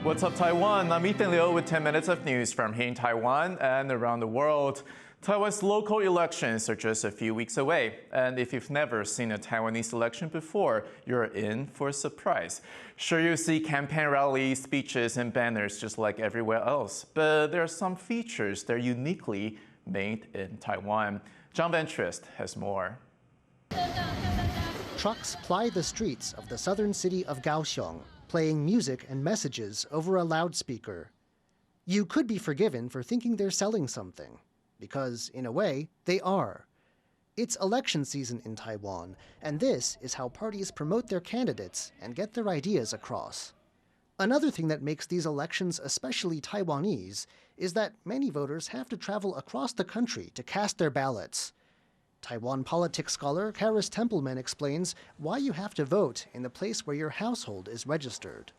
What's up, Taiwan? I'm Ethan Liu with 10 minutes of news from here in Taiwan and around the world. Taiwan's local elections are just a few weeks away, and if you've never seen a Taiwanese election before, you're in for a surprise. Sure, you see campaign rallies, speeches, and banners just like everywhere else, but there are some features that are uniquely made in Taiwan. John Van Trist has more. Trucks ply the streets of the southern city of Kaohsiung, playing music and messages over a loudspeaker. You could be forgiven for thinking they're selling something, because, in a way, they are. It's election season in Taiwan, and this is how parties promote their candidates and get their ideas across. Another thing that makes these elections especially Taiwanese is that many voters have to travel across the country to cast their ballots. Taiwan politics scholar Karis Templeman explains why you have to vote in the place where your household is registered.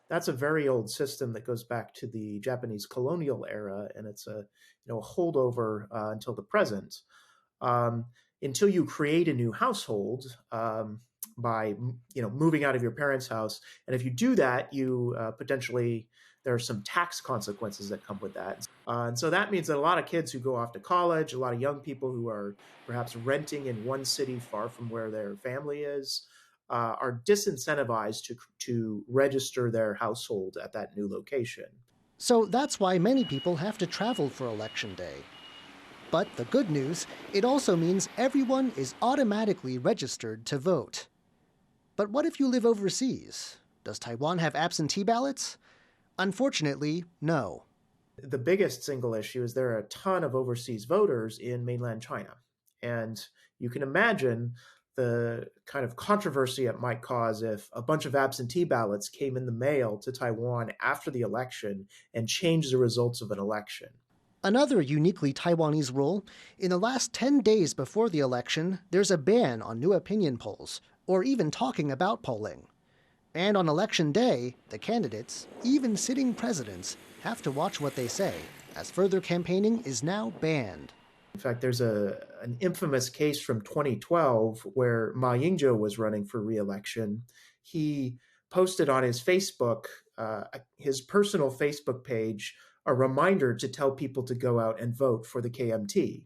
That's a very old system that goes back to the Japanese colonial era, and it's a holdover until the present. Until you create a new household by moving out of your parents' house, and if you do that, you potentially there are some tax consequences that come with that. And so that means that a lot of kids who go off to college, a lot of young people who are perhaps renting in one city far from where their family is, are disincentivized to register their household at that new location. So that's why many people have to travel for Election Day. But the good news, it also means everyone is automatically registered to vote. But what if you live overseas? Does Taiwan have absentee ballots? Unfortunately, no. The biggest single issue is there are a ton of overseas voters in mainland China. And you can imagine the kind of controversy it might cause if a bunch of absentee ballots came in the mail to Taiwan after the election and changed the results of an election. Another uniquely Taiwanese rule, in the last 10 days before the election, there's a ban on new opinion polls, or even talking about polling. And on election day, the candidates, even sitting presidents, have to watch what they say, as further campaigning is now banned. In fact, there's an infamous case from 2012 where Ma Ying-jeou was running for re-election. He posted on his Facebook, his personal Facebook page, a reminder to tell people to go out and vote for the KMT.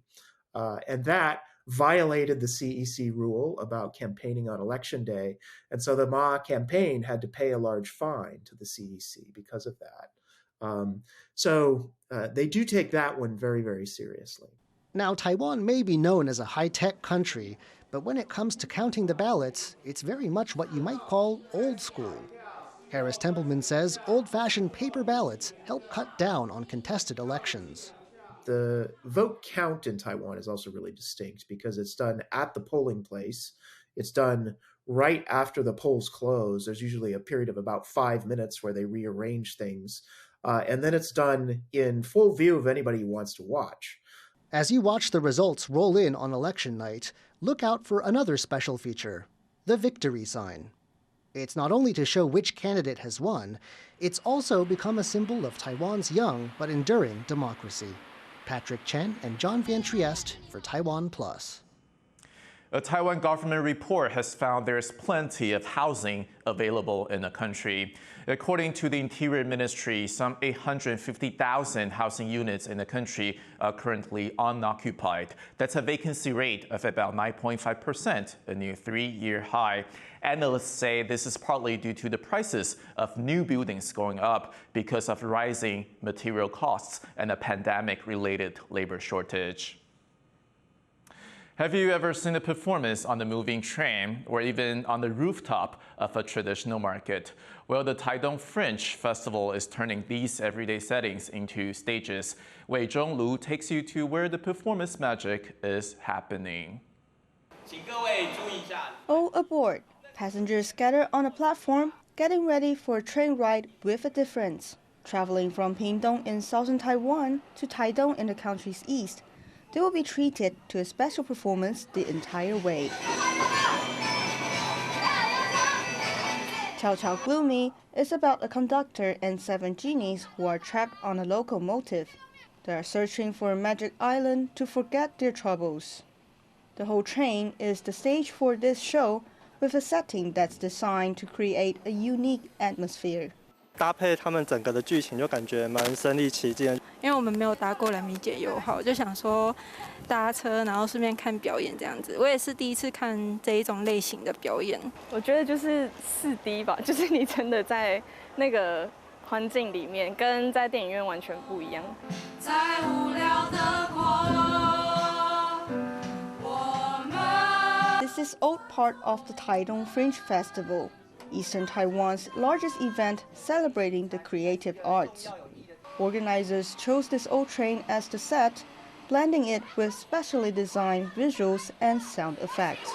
And that violated the CEC rule about campaigning on election day. And so the Ma campaign had to pay a large fine to the CEC because of that. So they do take that one very, very seriously. Now, Taiwan may be known as a high-tech country, but when it comes to counting the ballots, it's very much what you might call old school. Karis Templeman says old-fashioned paper ballots help cut down on contested elections. The vote count in Taiwan is also really distinct because it's done at the polling place. It's done right after the polls close. There's usually a period of about 5 minutes where they rearrange things. And then it's done in full view of anybody who wants to watch. As you watch the results roll in on election night, look out for another special feature, the victory sign. It's not only to show which candidate has won, it's also become a symbol of Taiwan's young but enduring democracy. Patrick Chen and John Van Trieste for TaiwanPlus. A Taiwan government report has found there's plenty of housing available in the country. According to the Interior Ministry, some 850,000 housing units in the country are currently unoccupied. That's a vacancy rate of about 9.5%, a new 3-year high. Analysts say this is partly due to the prices of new buildings going up because of rising material costs and a pandemic-related labor shortage. Have you ever seen a performance on the moving train or even on the rooftop of a traditional market? Well, the Taitung Fringe Festival is turning these everyday settings into stages. Wei Zhonglu takes you to where the performance magic is happening. All aboard. Passengers scatter on a platform, getting ready for a train ride with a difference. Traveling from Pingtung in southern Taiwan to Taitung in the country's east, they will be treated to a special performance the entire way. Chow Chow Gloomy is about a conductor and 7 genies who are trapped on a locomotive. They are searching for a magic island to forget their troubles. The whole train is the stage for this show, with a setting that's designed to create a unique atmosphere. 搭配他们整个的剧情，就感觉蛮身临其境。因为我们没有搭过人民节友号，就想说搭车，然后顺便看表演这样子。我也是第一次看这一种类型的表演。我觉得就是4D 吧，就是你真的在那个环境里面，跟在电影院完全不一样。在无聊的This is old part of the Taitung Fringe Festival, Eastern Taiwan's largest event celebrating the creative arts. Organizers chose this old train as the set, blending it with specially designed visuals and sound effects.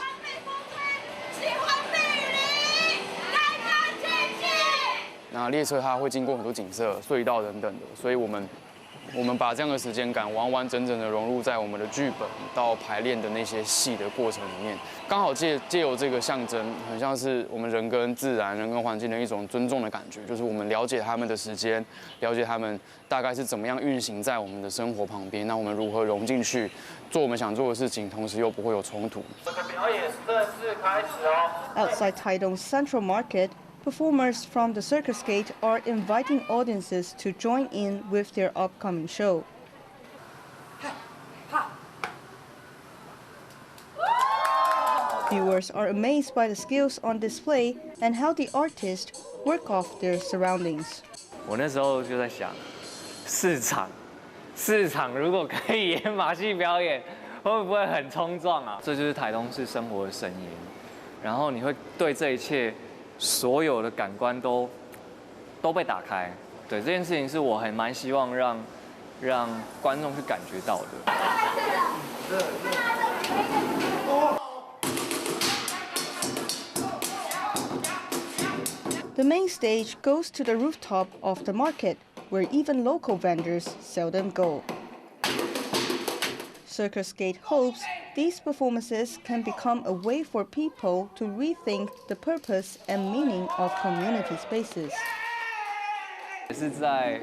那列车它会经过很多景色、隧道等等的，所以我们把这样的时间感完完整整的融入在我们的剧本到排练的那些戏的过程里面，刚好借由这个象征，很像是我们人跟自然、人跟环境的一种尊重的感觉，就是我们了解他们的时间，了解他们大概是怎么样运行在我们的生活旁边，那我们如何融进去，做我们想做的事情，同时又不会有冲突。这个表演正式开始哦。Outside Taidung's Central Market, performers from the Circus Gate are inviting audiences to join in with their upcoming show. Viewers are amazed by the skills on display and how the artists work off their surroundings. 我那时候就在想，市场如果可以演马戏表演，会不会很冲撞啊？这就是台东市生活的声音，然后你会对这一切所有的感官都被打开。对，这件事情是我还蛮希望让观众去感觉到的。The main stage goes to the rooftop of the market, where even local vendors seldom go. Circus Gate hopes these performances can become a way for people to rethink the purpose and meaning of community spaces. 也是在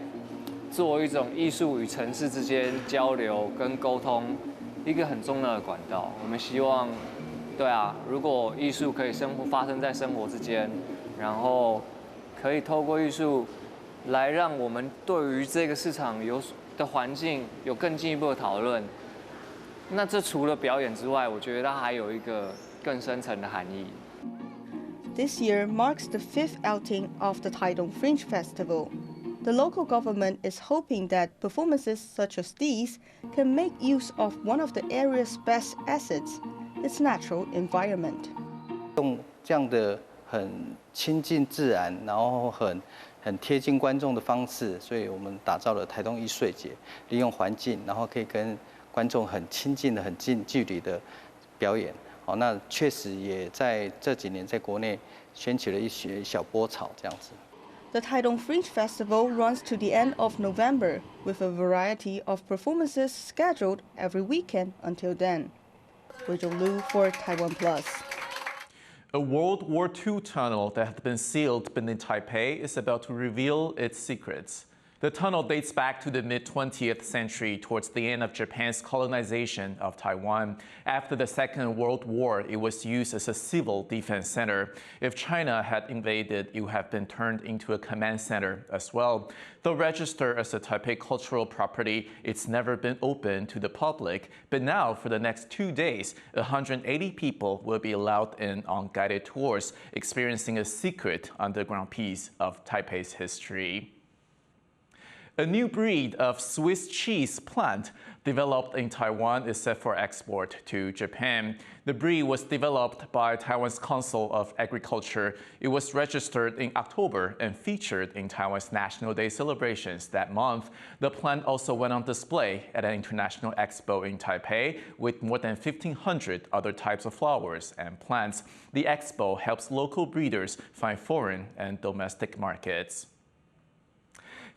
做一种艺术与城市之间交流跟沟通一个很重要的管道。我们希望，对啊，如果艺术可以发生在生活之间，然后可以透过艺术来让我们对于这个市场的环境有更进一步的讨论。那这除了表演之外，我觉得它还有一个更深层的含义。This year marks the 5th outing of the Taitung Fringe Festival. The local government is hoping that performances such as these can make use of one of the area's best assets, its natural environment. 用这样的很亲近自然，然后很贴近观众的方式，所以我们打造了台东艺术节，利用环境，然后可以跟观众很亲近的、很近距离的表演。好，那确实也在这几年在国内掀起了一些小波潮，这样子。The Taitung Fringe Festival runs to the end of November, with a variety of performances scheduled every weekend until then. WWII for TaiwanPlus. A World War II tunnel that had been sealed beneath Taipei is about to reveal its secrets. The tunnel dates back to the mid-20th century, towards the end of Japan's colonization of Taiwan. After the Second World War, it was used as a civil defense center. If China had invaded, it would have been turned into a command center as well. Though registered as a Taipei cultural property, it's never been open to the public. But now, for the next 2 days, 180 people will be allowed in on guided tours, experiencing a secret underground piece of Taipei's history. A new breed of Swiss cheese plant developed in Taiwan is set for export to Japan. The breed was developed by Taiwan's Council of Agriculture. It was registered in October and featured in Taiwan's National Day celebrations that month. The plant also went on display at an international expo in Taipei with more than 1,500 other types of flowers and plants. The expo helps local breeders find foreign and domestic markets.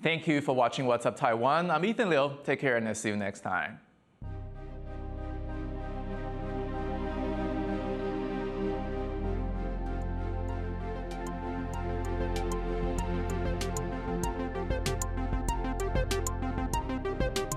Thank you for watching What's Up Taiwan. I'm Ethan Liu. Take care and I'll see you next time.